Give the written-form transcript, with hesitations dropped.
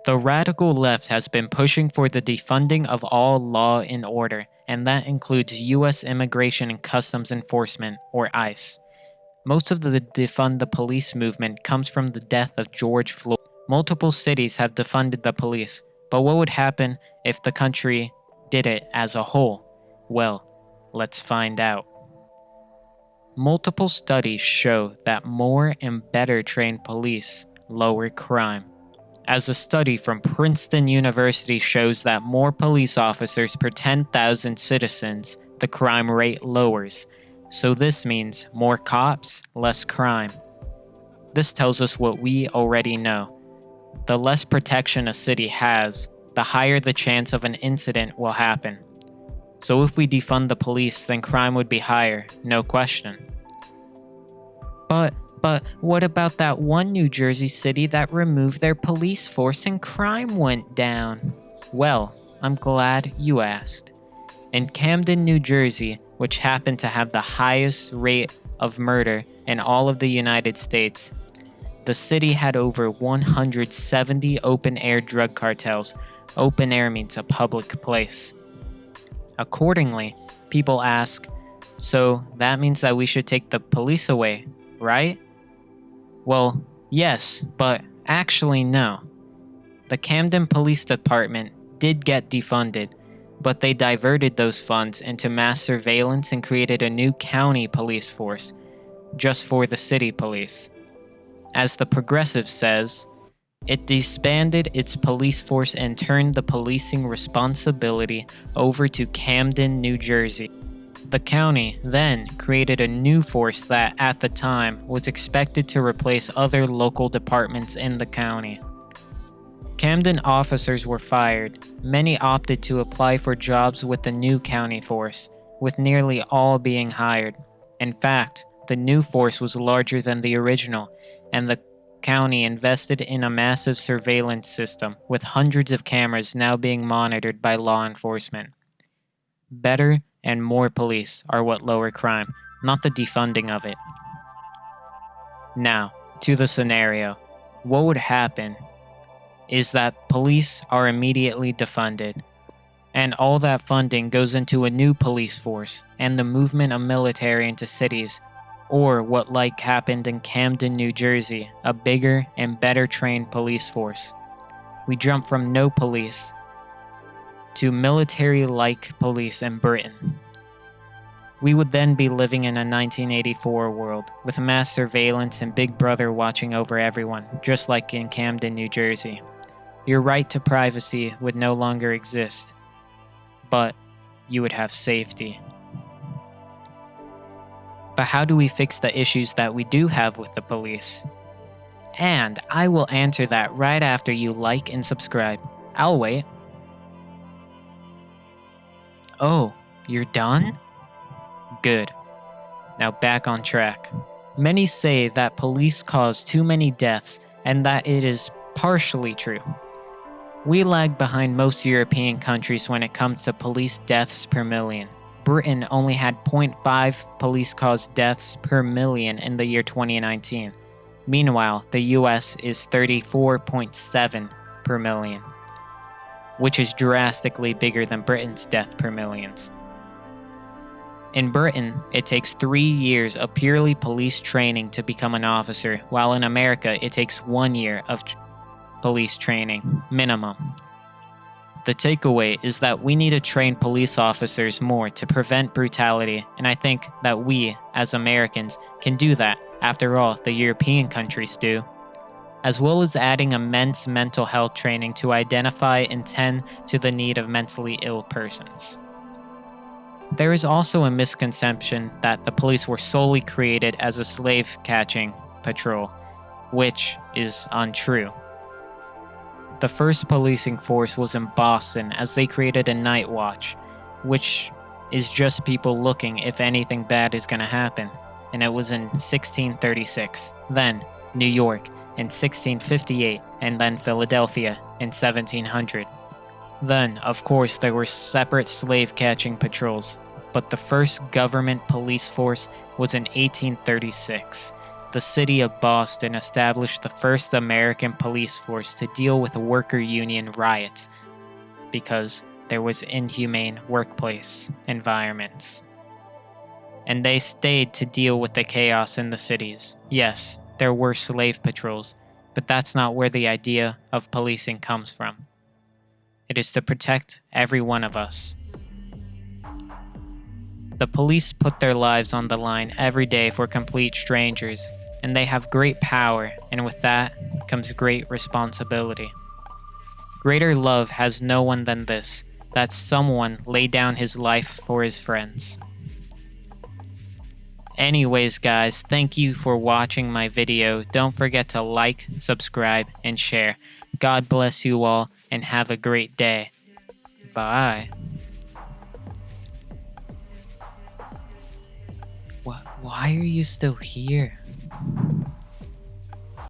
The radical left has been pushing for the defunding of all law and order, and that includes U.S. Immigration and Customs Enforcement, or ICE. Most of the defund the police movement comes from the death of George Floyd. Multiple cities have defunded the police, but what would happen if the country did it as a whole? Well, let's find out. Multiple studies show that more and better trained police lower crime. As a study from Princeton University shows that more police officers per 10,000 citizens, the crime rate lowers. So this means more cops, less crime. This tells us what we already know. The less protection a city has, the higher the chance of an incident will happen. So if we defund the police, then crime would be higher, no question. But what about that one New Jersey city that removed their police force and crime went down? Well, I'm glad you asked. In Camden, New Jersey, which happened to have the highest rate of murder in all of the United States, the city had over 170 open-air drug cartels. Open air means a public place. Accordingly, people ask, so that means that we should take the police away, right? Well, yes, but actually no. The Camden Police Department did get defunded, but they diverted those funds into mass surveillance and created a new county police force, just for the city police. As the Progressive says, it disbanded its police force and turned the policing responsibility over to Camden, New Jersey. The county then created a new force that, at the time, was expected to replace other local departments in the county. Camden officers were fired. Many opted to apply for jobs with the new county force, with nearly all being hired. In fact, the new force was larger than the original, and the county invested in a massive surveillance system, with hundreds of cameras now being monitored by law enforcement. Better and more police are what lower crime, not the defunding of it. Now, to the scenario. What would happen is that police are immediately defunded, and all that funding goes into a new police force and the movement of military into cities, or what like happened in Camden, New Jersey, a bigger and better trained police force. We jump from no police to military-like police in Britain. We would then be living in a 1984 world, with mass surveillance and Big Brother watching over everyone, just like in Camden, New Jersey. Your right to privacy would no longer exist, but you would have safety. But how do we fix the issues that we do have with the police? And I will answer that right after you like and subscribe. I'll wait. Oh, you're done? Good. Now back on track. Many say that police cause too many deaths and that it is partially true. We lag behind most European countries when it comes to police deaths per million. Britain only had 0.5 police-caused deaths per million in the year 2019. Meanwhile, the US is 34.7 per million, which is drastically bigger than Britain's death per millions. In Britain, it takes 3 years of purely police training to become an officer, while in America, it takes 1 year of police training, minimum. The takeaway is that we need to train police officers more to prevent brutality, and I think that we, as Americans, can do that. After all, the European countries do. As well as adding immense mental health training to identify and tend to the need of mentally ill persons. There is also a misconception that the police were solely created as a slave-catching patrol, which is untrue. The first policing force was in Boston as they created a night watch, which is just people looking if anything bad is going to happen, and it was in 1636, then New York in 1658, and then Philadelphia in 1700. Then, of course, there were separate slave-catching patrols, but the first government police force was in 1836. the city of Boston established the first American police force to deal with worker union riots because there was inhumane workplace environments. And they stayed to deal with the chaos in the cities. Yes, there were slave patrols, but that's not where the idea of policing comes from. It is to protect every one of us. The police put their lives on the line every day for complete strangers, and they have great power, and with that comes great responsibility. Greater love has no one than this, that someone lay down his life for his friends. Anyways guys, thank you for watching my video. Don't forget to like, subscribe, and share. God bless you all, and have a great day. Bye. Why are you still here?